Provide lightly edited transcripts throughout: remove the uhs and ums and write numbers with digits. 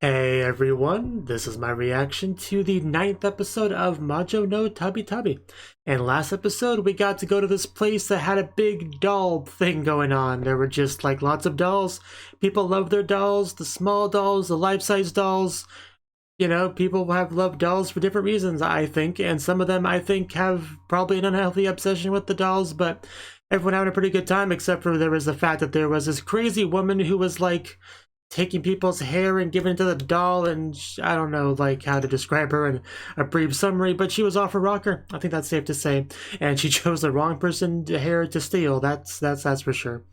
Hey everyone, this is my reaction to the 9th episode of Majo no Tabitabi. And last episode we got to go to this place that had a big doll thing going on. There were just like lots of dolls. People love their dolls, the small dolls, the life-size dolls. You know, people have loved dolls for different reasons, I think. And some of them, I think, have probably an unhealthy obsession with the dolls, but everyone having a pretty good time, except for there was the fact that there was this crazy woman who was like taking people's hair and giving it to the doll, and I don't know like how to describe her in a brief summary, but she was off her rocker. I think that's safe to say, and she chose the wrong person to hair to steal. That's for sure.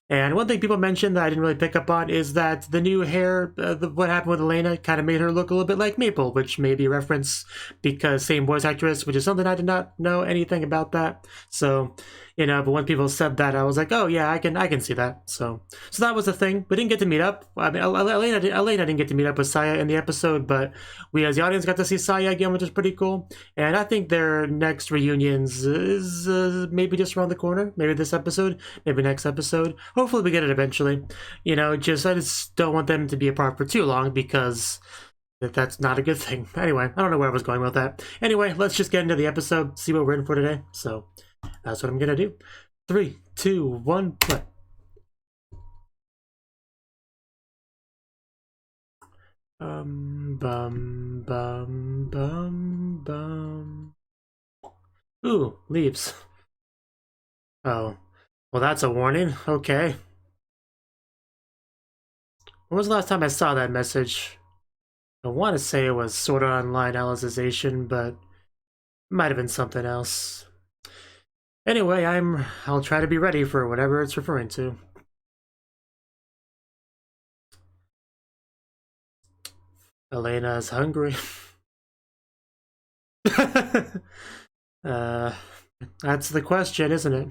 And one thing people mentioned that I didn't really pick up on is that the new hair, what happened with Elena, kind of made her look a little bit like Maple, which may be a reference because same voice actress, which is something I did not know anything about that. So, you know, but when people said that, I was like, oh yeah, I can see that. So that was the thing. We didn't get to meet up. I mean, Elena didn't get to meet up with Saya in the episode, but we as the audience got to see Saya again, which is pretty cool. And I think their next reunions is maybe just around the corner. Maybe this episode, maybe next episode. Hopefully we get it eventually. You know, I just don't want them to be apart for too long because that's not a good thing. Anyway, I don't know where I was going with that. Anyway, let's just get into the episode, see what we're in for today. So that's what I'm gonna do. 3, 2, 1, play. Bum. Ooh, leaves. Oh, well, that's a warning. Okay. When was the last time I saw that message? I want to say it was Sword Art Online Alicization, but it might have been something else. Anyway, I'll try to be ready for whatever it's referring to. Elena is hungry. That's the question, isn't it?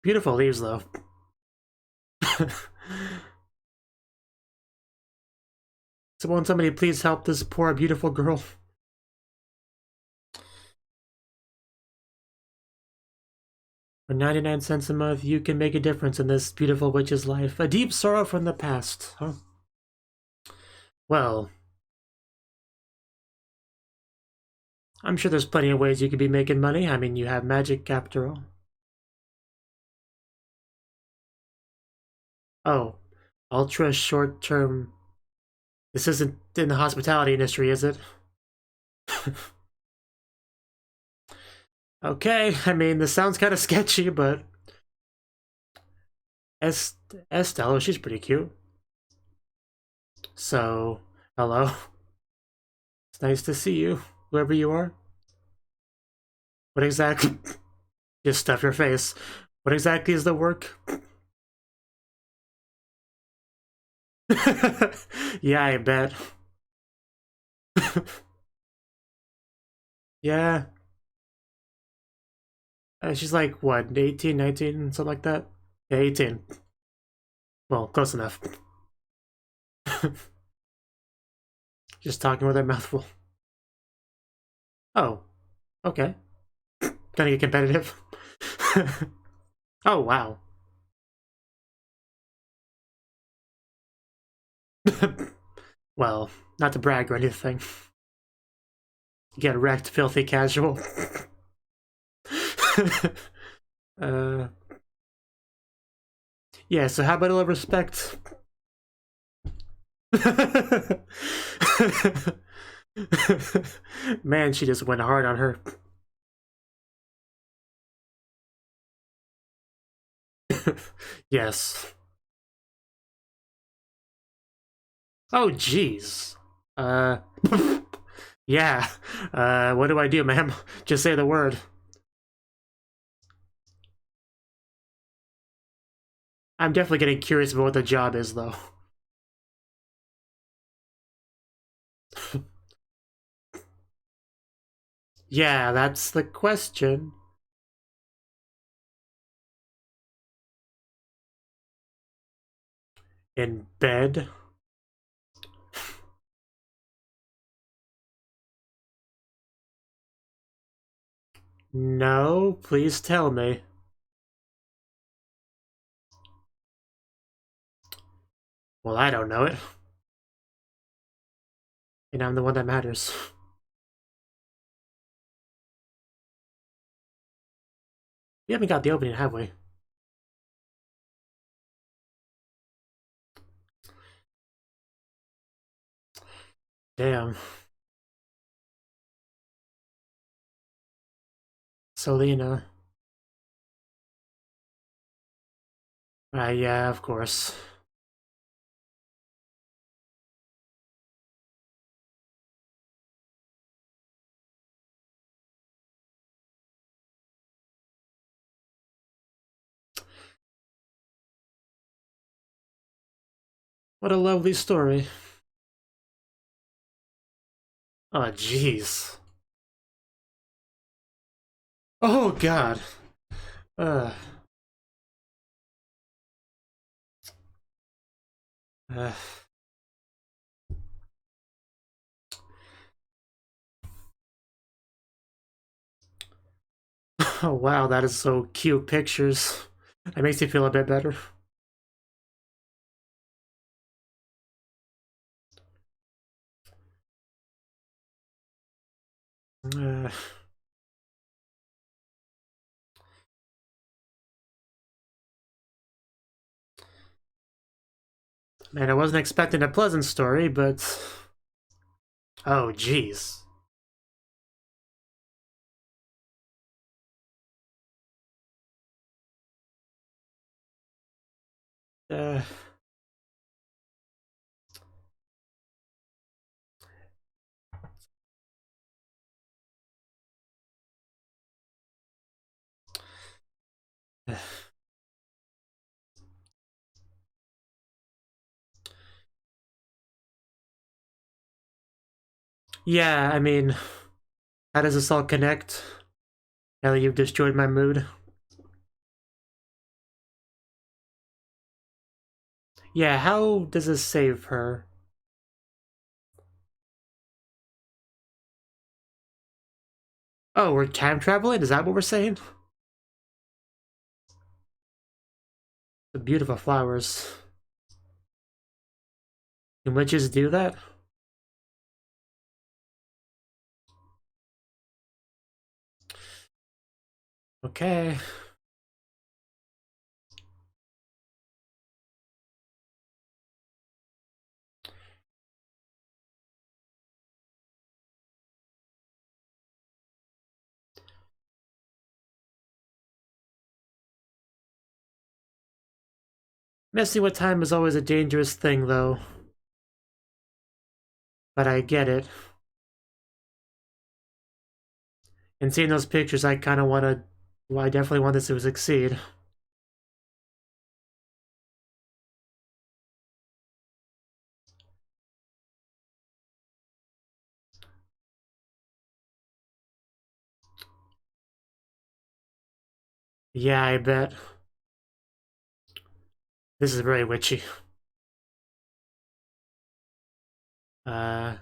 Beautiful leaves, though. So won't somebody please help this poor, beautiful girl? For 99 cents a month, you can make a difference in this beautiful witch's life. A deep sorrow from the past, huh? Well, I'm sure there's plenty of ways you could be making money. I mean, you have magic after all. Oh, ultra short-term. This isn't in the hospitality industry, is it? Okay, I mean, this sounds kind of sketchy, but Estelle, she's pretty cute. So, hello. It's nice to see you, whoever you are. What exactly? Just stuff your face. What exactly is the work? Yeah, I bet. Yeah. She's like, what, 18, 19, something like that? Yeah, 18. Well, close enough. Just talking with her mouth full. Oh, okay. Gonna get competitive. Oh, wow. Well, not to brag or anything. Get wrecked, filthy casual. Yeah, so how about a little respect? Man, she just went hard on her. Yes. Oh, jeez. Yeah. What do I do, ma'am? Just say the word. I'm definitely getting curious about what the job is, though. Yeah, that's the question. In bed? No, please tell me. Well, I don't know it. And I'm the one that matters. We haven't got the opening, have we? Damn. Selena. Yeah, of course. What a lovely story. Oh, jeez. Oh, God. Uh. Uh. Oh, wow, that is so cute pictures. That makes me feel a bit better. Man, I wasn't expecting a pleasant story, but... Oh, jeez. Uh... Yeah, I mean, how does this all connect? Now that you've destroyed my mood. Yeah, how does this save her? Oh, we're time traveling? Is that what we're saying? The beautiful flowers. Can witches do that? Okay. Messing with time is always a dangerous thing, though. But I get it. And seeing those pictures, I kind of want to... Well, I definitely want this to succeed. Yeah, I bet. This is very witchy. Uh...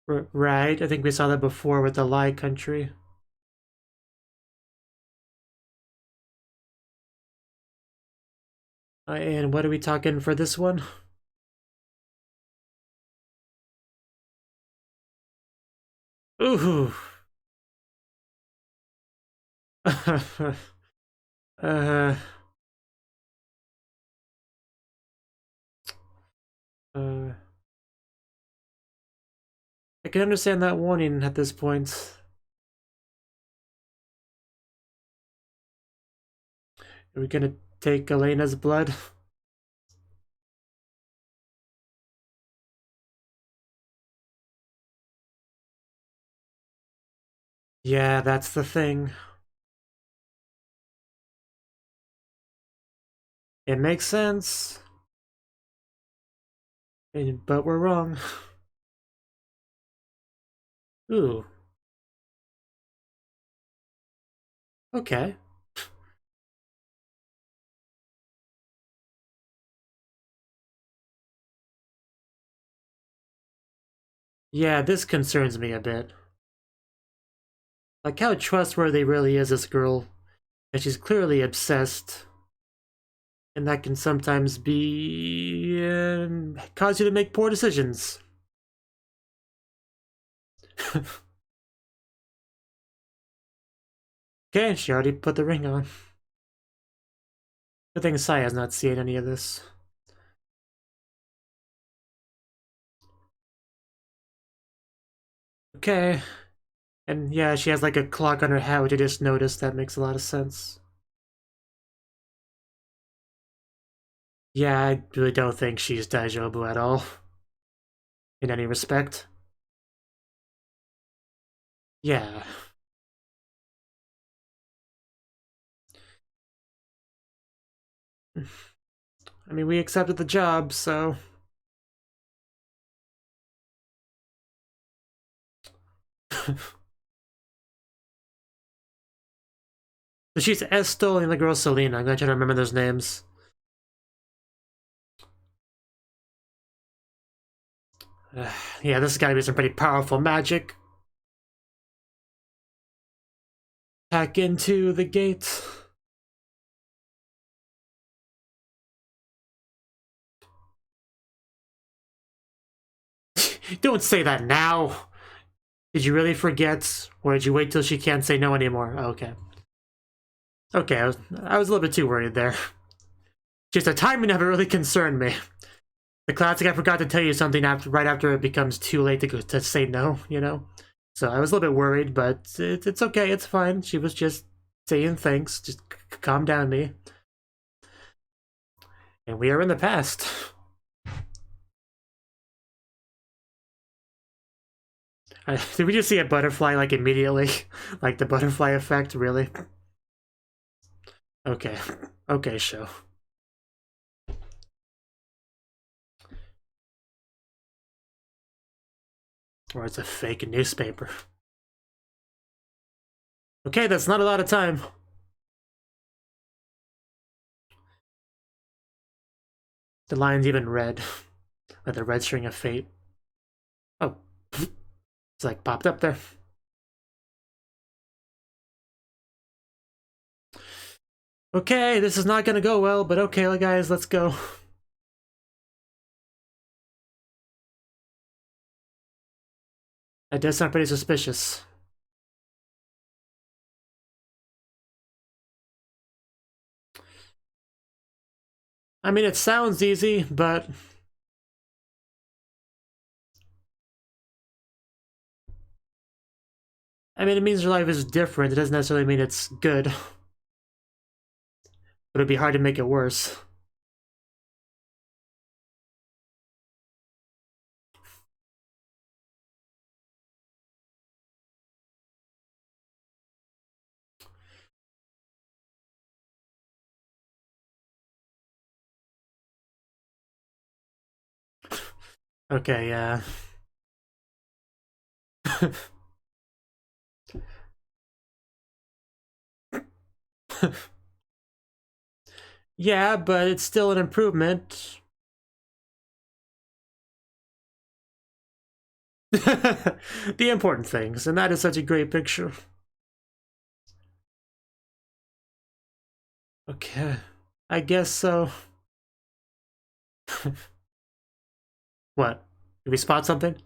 Right, I think we saw that before with the Lie Country. And what are we talking for this one? Ooh. uh, uh, I can understand that warning at this point. Are we gonna take Elena's blood? Yeah, that's the thing. It makes sense. But we're wrong. Ooh. Okay. Yeah, this concerns me a bit. Like, how trustworthy really is this girl? And she's clearly obsessed. And that can sometimes be cause you to make poor decisions. Okay, she already put the ring on. Good thing Sai has not seen any of this. Okay. And yeah, she has like a clock on her hat, which I just noticed. That makes a lot of sense. Yeah, I really don't think she's Daijobu at all. In any respect. Yeah. I mean, we accepted the job, so... She's Estel and the girl Selena. I'm gonna try to remember those names. Yeah, this has gotta be some pretty powerful magic. Hack into the gate. Don't say that now! Did you really forget? Or did you wait till she can't say no anymore? Okay. Okay, I was a little bit too worried there. Just the timing of it really concerned me. The classic I forgot to tell you something right after it becomes too late to say no, you know? So I was a little bit worried, but it's okay, it's fine. She was just saying thanks, just calm down me. And we are in the past. Did we just see a butterfly, like, immediately? Like, the butterfly effect, really? Okay. Okay, show. Or it's a fake newspaper. Okay, that's not a lot of time. The line's even red. Like the red string of fate. Oh. It's like popped up there. Okay, this is not gonna go well, but okay, guys, let's go. That does sound pretty suspicious. I mean, it sounds easy, but... I mean, it means your life is different. It doesn't necessarily mean it's good. But it'd be hard to make it worse. Okay, yeah. Yeah, but it's still an improvement. The important things, and that is such a great picture. Okay, I guess so. What? Did we spot something?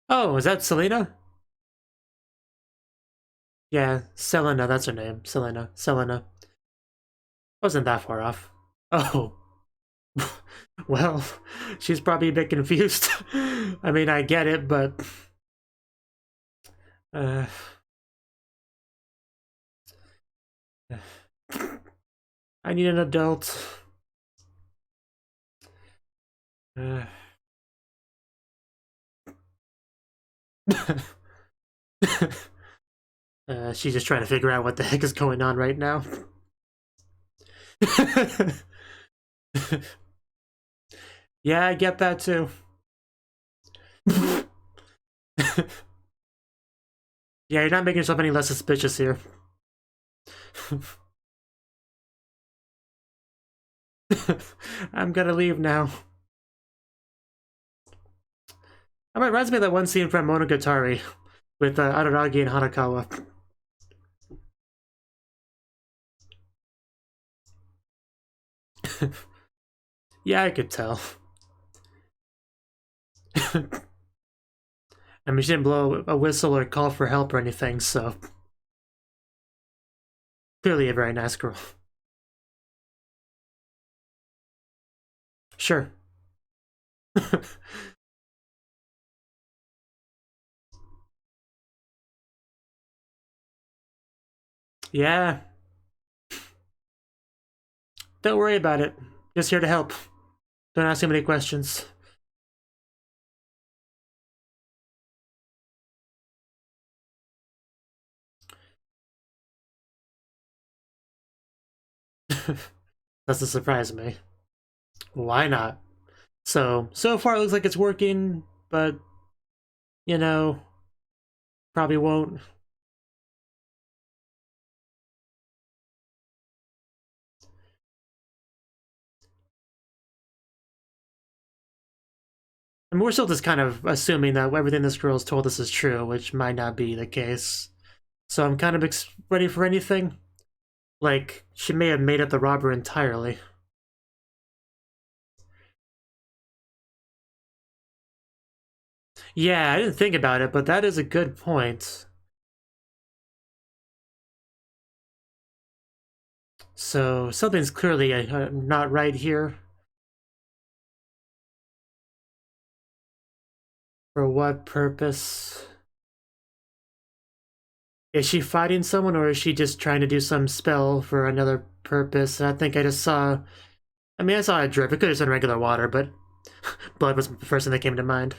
Oh, is that Selena? Yeah, Selena, that's her name. Selena. Selena. Wasn't that far off. Oh. Well, she's probably a bit confused. I mean, I get it, but... I need an adult. She's just trying to figure out what the heck is going on right now. Yeah, I get that too. Yeah, you're not making yourself any less suspicious here. I'm gonna leave now. That reminds me of that one scene from Monogatari with Araragi and Hanakawa. Yeah, I could tell. I mean, she didn't blow a whistle or call for help or anything, so... Clearly a very nice girl. Sure. Yeah. Don't worry about it. Just here to help. Don't ask too many questions. Doesn't surprise me. Why not? So far it looks like it's working, but, you know, probably won't. And we're still just kind of assuming that everything this girl's told us is true, which might not be the case. So I'm kind of ready for anything. Like, she may have made up the robber entirely. Yeah, I didn't think about it, but that is a good point. So something's clearly not right here. For what purpose? Is she fighting someone, or is she just trying to do some spell for another purpose? And I think I just saw... I mean, I saw a drip. It could have been regular water, but blood was the first thing that came to mind.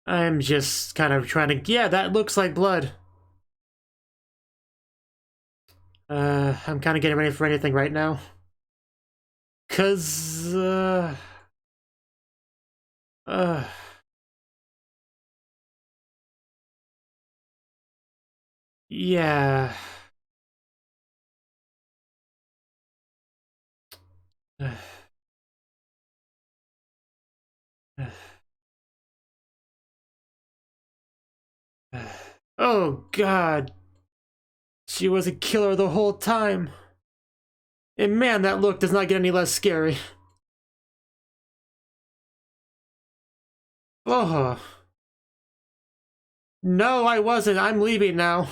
I'm just kind of trying to... Yeah, that looks like blood. I'm kind of getting ready for anything right now. 'Cause, uh... Yeah... Oh, God. She was a killer the whole time. And man, that look does not get any less scary. Oh. No, I wasn't. I'm leaving now.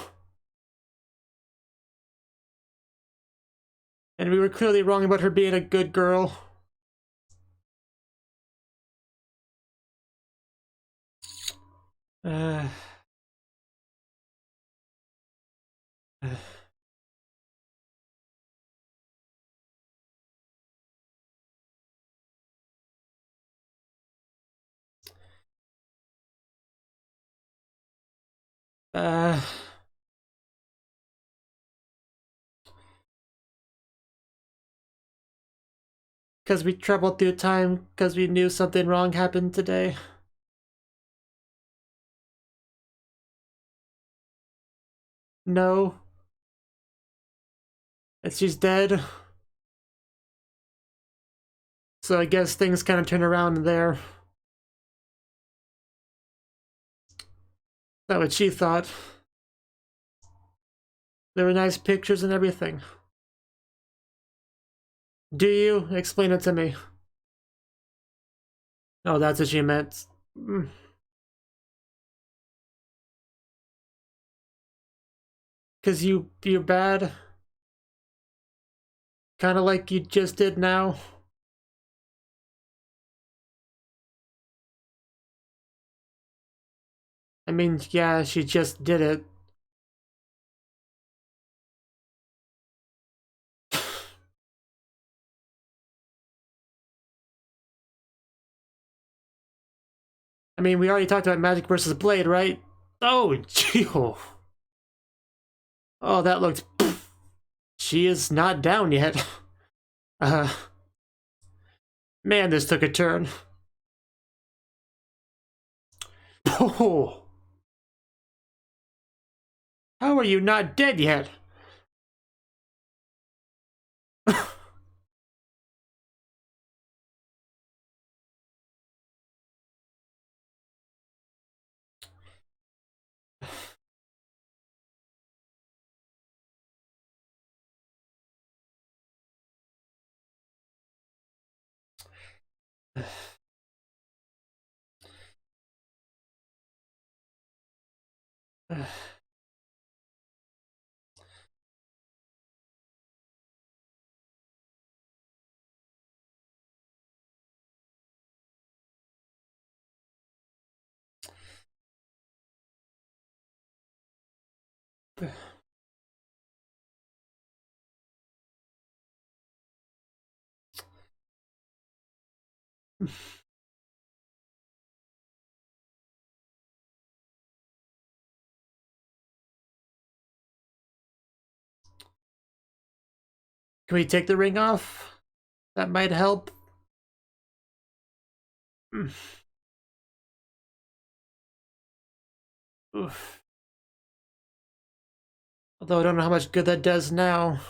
And we were clearly wrong about her being a good girl. Uh... Uh... Because we traveled through time, because we knew something wrong happened today. No. And she's dead. So I guess things kind of turn around there. That's what she thought. There were nice pictures and everything. Do you? Explain it to me. Oh, that's what she meant. Cause you're bad? Kinda like you just did now? I mean, yeah, she just did it. I mean, we already talked about Magic versus Blade, right? Oh, gee. Oh, that looked... She is not down yet. Uh... Man, this took a turn. Oh! How are you not dead yet? Can we take the ring off? That might help. Oof. Although I don't know how much good that does now.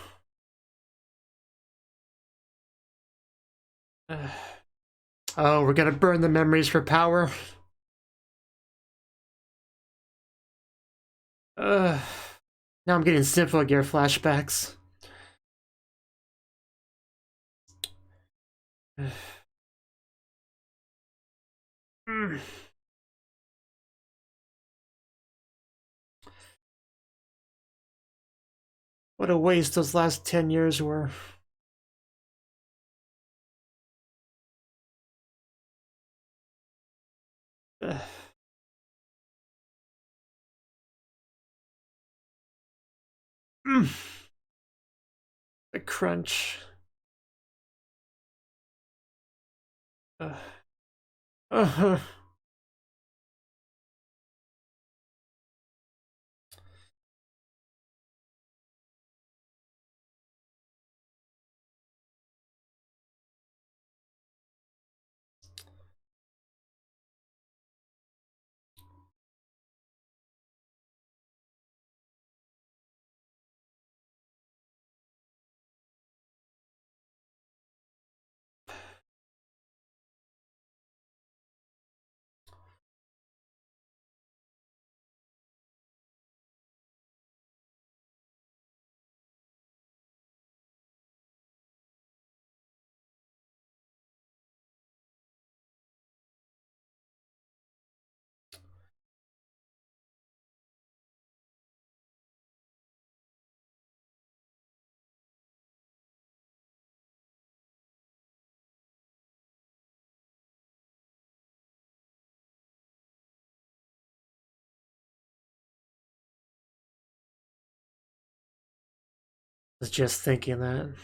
Oh, we're gonna burn the memories for power. Now I'm getting Symphogear flashbacks. What a waste those last 10 years were. The crunch. Uh-huh. Was just thinking that.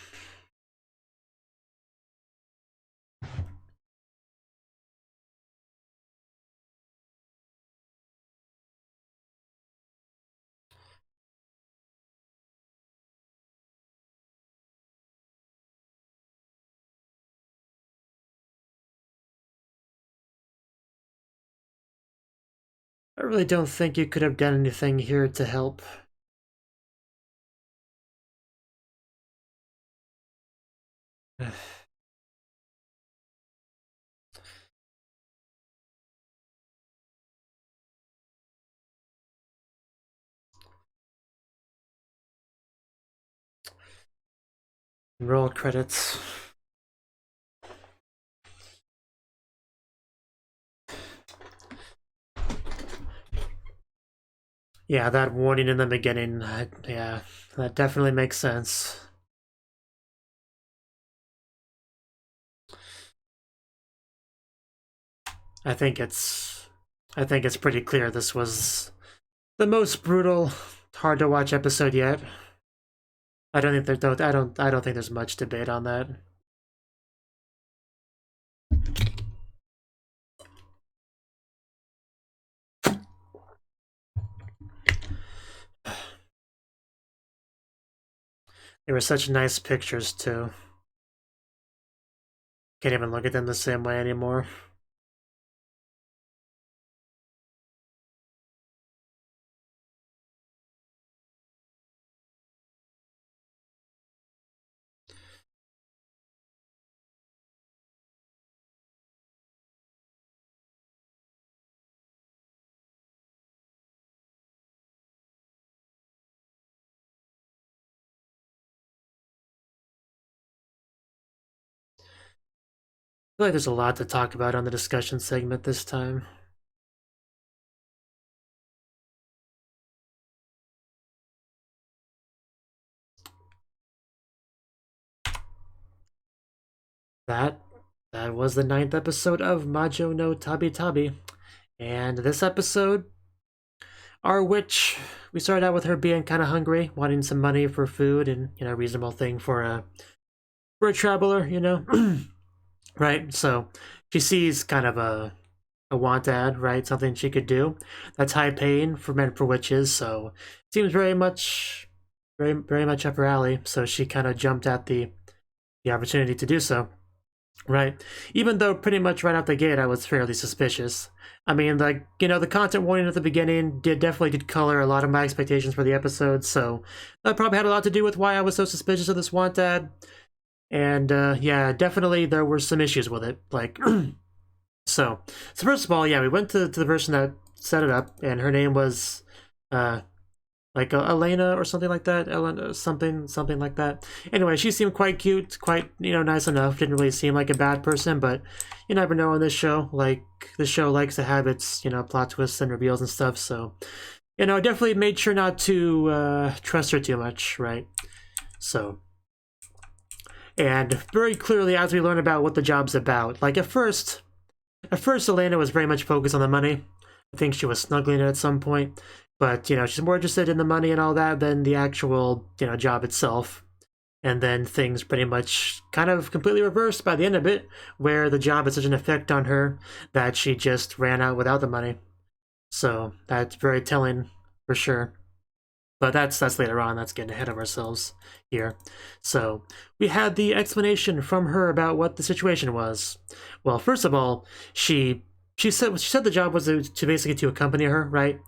I really don't think you could have done anything here to help. Roll credits. Yeah, that warning in the beginning, yeah, that definitely makes sense. I think it's pretty clear this was the most brutal, hard to watch episode yet. I don't think I don't think there's much debate on that. They were such nice pictures too. Can't even look at them the same way anymore. feel like there's a lot to talk about on the discussion segment this time. That was the 9th episode of Majo no Tabitabi. And this episode, our witch, we started out with her being kind of hungry, wanting some money for food, and, you know, reasonable thing for a traveler, you know? Right? So she sees kind of a want ad, right? Something she could do that's high paying for men for witches, so seems very much up her alley. So she kind of jumped at the opportunity to do so, right? Even though pretty much right out the gate I was fairly suspicious. I mean, like, you know, the content warning at the beginning definitely did color a lot of my expectations for the episode, so that probably had a lot to do with why I was so suspicious of this want ad. And yeah, definitely there were some issues with it, like. So first of all, yeah, we went to the person that set it up, and her name was like Elena or something like that, Elena, something like that. Anyway, she seemed quite cute, quite, you know, nice enough. Didn't really seem like a bad person, but you never know on this show. Like, this show likes to have its, you know, plot twists and reveals and stuff. So, you know, definitely made sure not to trust her too much, right? So. And very clearly, as we learn about what the job's about, like at first, Elena was very much focused on the money. I think she was snuggling it at some point. But, you know, she's more interested in the money and all that than the actual, you know, job itself. And then things pretty much kind of completely reversed by the end of it, where the job had such an effect on her that she just ran out without the money. So that's very telling for sure. But that's later on. That's getting ahead of ourselves here. So we had the explanation from her about what the situation was. Well, first of all, she said the job was to basically to accompany her, right?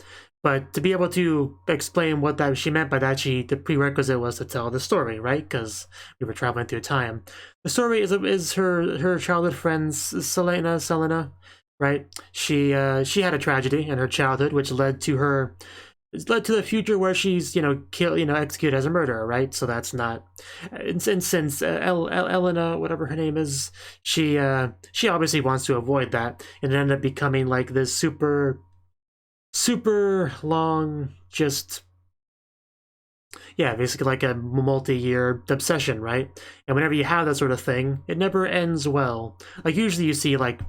But to be able to explain what that she meant by that, the prerequisite was to tell the story, right? Because we were traveling through time. The story is her childhood friend Selena, right? She had a tragedy in her childhood, which led to the future where she's, you know, executed as a murderer, right? So that's not. And since Elena, whatever her name is, she obviously wants to avoid that, and it ended up becoming like this super long, just, yeah, basically like a multi-year obsession, right? And whenever you have that sort of thing, it never ends well. Like, usually you see like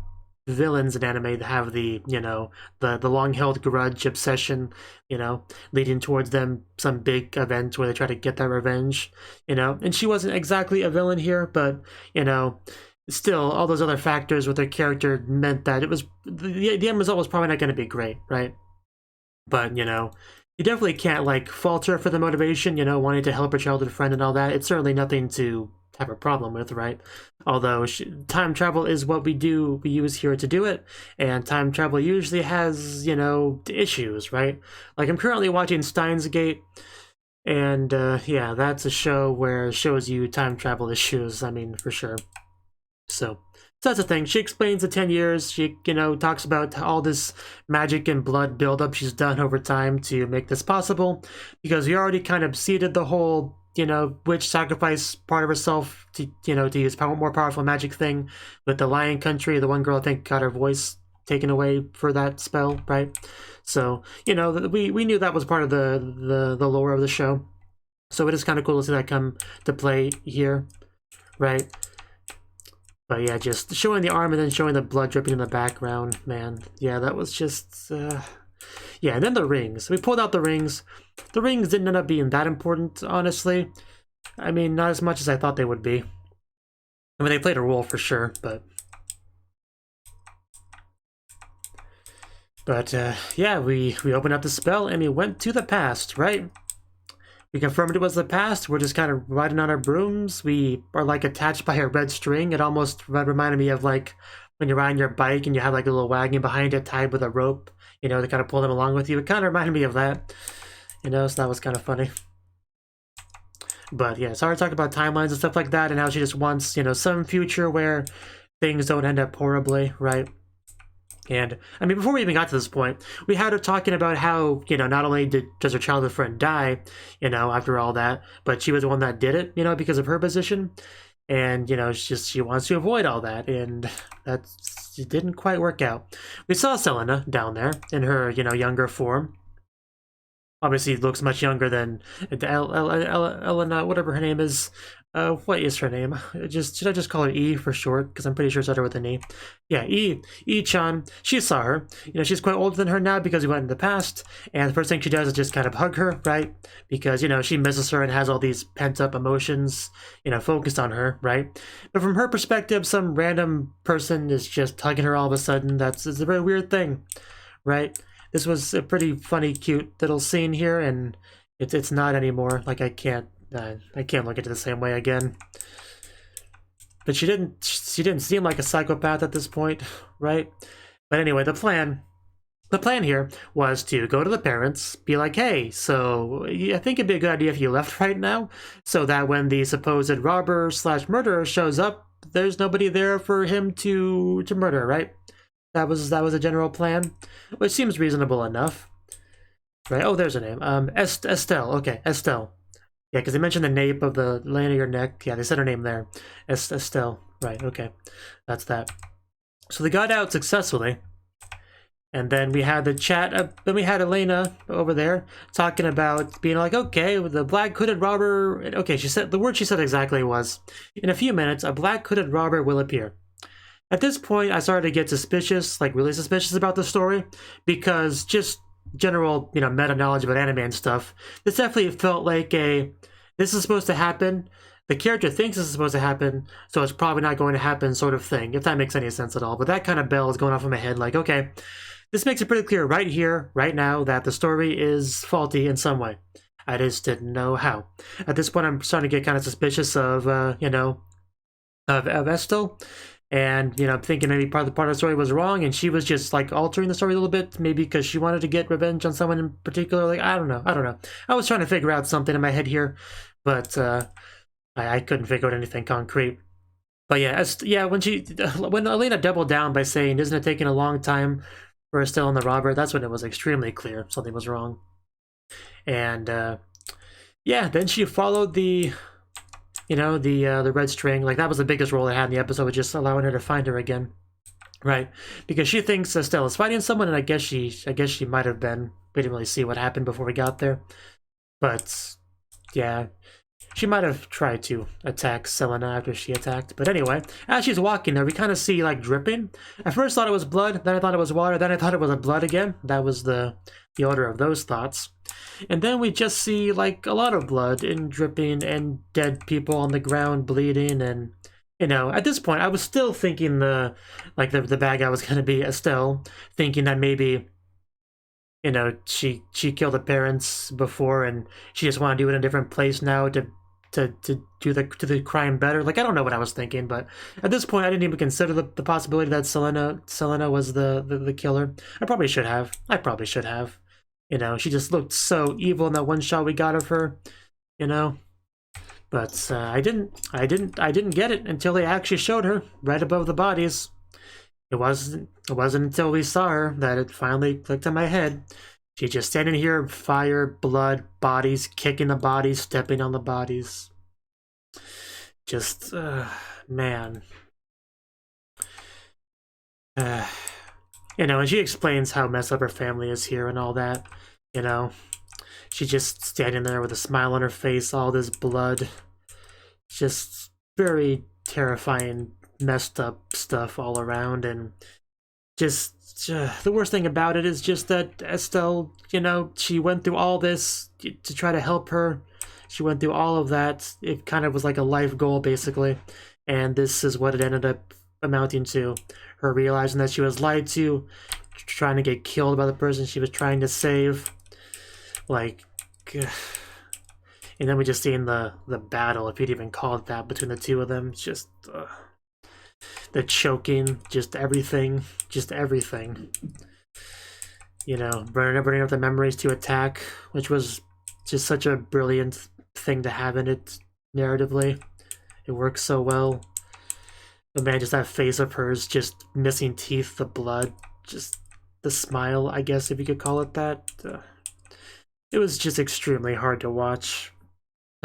villains in anime that have the, you know, the long-held grudge obsession, you know, leading towards them some big event where they try to get that revenge, you know. And she wasn't exactly a villain here, but, you know, still all those other factors with her character meant that it was the end result was probably not going to be great, right? But, you know, you definitely can't like fault her for the motivation, you know, wanting to help her childhood friend and all that. It's certainly nothing to have a problem with, right? Although time travel is what we use here to do it, and time travel usually has, you know, issues, right? Like, I'm currently watching Steins Gate, and yeah, that's a show where it shows you time travel issues, I mean, for sure. So that's the thing. She explains the 10 years. She, you know, talks about all this magic and blood buildup she's done over time to make this possible, because we already kind of seeded the whole, you know, witch sacrifice part of herself to, you know, to use more powerful magic thing with the Lion Country. The one girl, I think, got her voice taken away for that spell, right? So, you know, we knew that was part of the lore of the show. So it is kind of cool to see that come to play here, right? But yeah, just showing the arm and then showing the blood dripping in the background, man. Yeah, that was just, yeah, and then the rings. We pulled out the rings. The rings didn't end up being that important, honestly. I mean, not as much as I thought they would be. I mean, they played a role for sure, but... But, yeah, we opened up the spell and we went to the past, right? We confirmed it was the past. We're just kind of riding on our brooms. We are like attached by a red string. It almost reminded me of like when you're riding your bike and you have like a little wagon behind it tied with a rope, you know, to kind of pull them along with you. It kind of reminded me of that, you know, so that was kind of funny. But yeah, sorry to talk about timelines and stuff like that and how she just wants, you know, some future where things don't end up horribly, right? And, I mean, before we even got to this point, we had her talking about how, you know, not only does her childhood friend die, you know, after all that, but she was the one that did it, you know, because of her position. And, you know, she wants to avoid all that, and it didn't quite work out. We saw Selena down there in her, you know, younger form. Obviously, looks much younger than Elena, whatever her name is. What is her name? Should I just call her E for short? Because I'm pretty sure it started with an E. Yeah, E-chan. She saw her. You know, she's quite older than her now because we went in the past. And the first thing she does is just kind of hug her, right? Because, you know, she misses her and has all these pent-up emotions, you know, focused on her, right? But from her perspective, some random person is just hugging her all of a sudden. It's a very weird thing, right? This was a pretty funny, cute little scene here, and it's not anymore. Like, I can't look at it the same way again. But she didn't seem like a psychopath at this point, right? But anyway, the plan here was to go to the parents, be like, hey, so I think it'd be a good idea if you left right now, so that when the supposed robber/murderer shows up, there's nobody there for him to murder, right? That was a general plan, which seems reasonable enough, right? Oh, there's a name. Estelle. Okay, Estelle. Yeah, because they mentioned the nape of the land of your neck. Yeah, they said her name there. Estelle. Right. Okay, that's that. So they got out successfully, and then we had the chat. Then we had Elena over there talking about being like, okay, the black hooded robber. Okay, she said the word she said exactly was, in a few minutes, a black hooded robber will appear. At this point, I started to get suspicious, like really suspicious about the story, because just general, you know, meta knowledge about anime and stuff, this definitely felt like this is supposed to happen, the character thinks this is supposed to happen, so it's probably not going to happen sort of thing, if that makes any sense at all. But that kind of bell is going off in my head, like, okay, this makes it pretty clear right here, right now, that the story is faulty in some way. I just didn't know how. At this point, I'm starting to get kind of suspicious of, you know, of Estelle. And, you know, I'm thinking maybe part of the story was wrong, and she was just, like, altering the story a little bit, maybe because she wanted to get revenge on someone in particular. Like, I don't know. I was trying to figure out something in my head here, but I couldn't figure out anything concrete. But yeah, when Elena doubled down by saying, isn't it taking a long time for Estelle and the robber, that's when it was extremely clear something was wrong. And, yeah, then she followed the... You know, the red string, like that was the biggest role I had in the episode, was just allowing her to find her again, right? Because she thinks Estelle is fighting someone, and I guess she might have been. We didn't really see what happened before we got there, but yeah, she might have tried to attack Selena after she attacked. But anyway, as she's walking there, we kind of see like dripping. I first thought it was blood, then I thought it was water, then I thought it was blood again. That was the order of those thoughts. And then we just see like a lot of blood and dripping and dead people on the ground bleeding. And, you know, at this point I was still thinking the bad guy was going to be Estelle, thinking that maybe, you know, she killed the parents before and she just want to do it in a different place now to do the crime better. Like, I don't know what I was thinking, but at this point I didn't even consider the possibility that Selena was the killer. I probably should have. You know, she just looked so evil in that one shot we got of her, you know. But I didn't get it until they actually showed her right above the bodies. It wasn't until we saw her that it finally clicked in my head. She's just standing here, fire, blood, bodies, kicking the bodies, stepping on the bodies. Just, man. You know, and she explains how messed up her family is here and all that, you know. She's just standing there with a smile on her face, all this blood. Just very terrifying, messed up stuff all around, and just the worst thing about it is just that Estelle, you know, she went through all this to try to help her. She went through all of that. It kind of was like a life goal, basically, and this is what it ended up amounting to. Her realizing that she was lied to, trying to get killed by the person she was trying to save. Like, and then we just seen the battle, if you'd even call it that, between the two of them. Just the choking, just everything. You know, burning up the memories to attack, which was just such a brilliant thing to have in it narratively. It works so well. But man, just that face of hers, just missing teeth, the blood, just the smile, I guess, if you could call it that. It was just extremely hard to watch.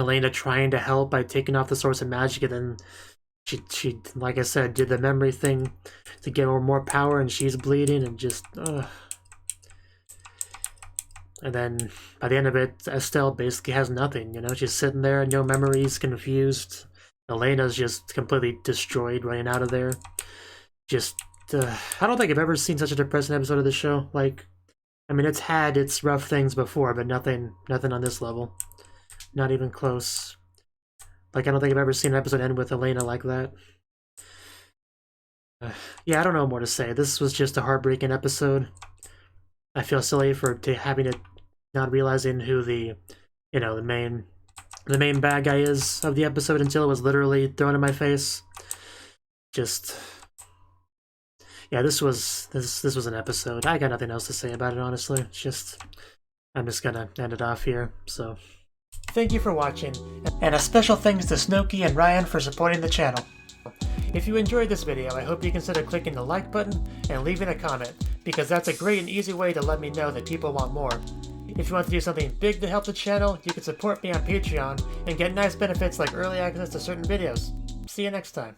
Elena trying to help by taking off the source of magic and then She, like I said, did the memory thing to give her more power, and she's bleeding, and just, ugh. And then, by the end of it, Estelle basically has nothing, you know? She's sitting there, no memories, confused. Elena's just completely destroyed, running out of there. Just, I don't think I've ever seen such a depressing episode of the show. Like, I mean, it's had its rough things before, but nothing on this level. Not even close. Like, I don't think I've ever seen an episode end with Elena like that. Yeah, I don't know what more to say. This was just a heartbreaking episode. I feel silly for having it, not realizing who the, you know, the main bad guy is of the episode until it was literally thrown in my face. Just, yeah, this was an episode. I got nothing else to say about it, honestly. It's just, I'm just gonna end it off here. So, thank you for watching, and a special thanks to Cnouki and Ryan for supporting the channel. If you enjoyed this video, I hope you consider clicking the like button and leaving a comment, because that's a great and easy way to let me know that people want more. If you want to do something big to help the channel, you can support me on Patreon and get nice benefits like early access to certain videos. See you next time.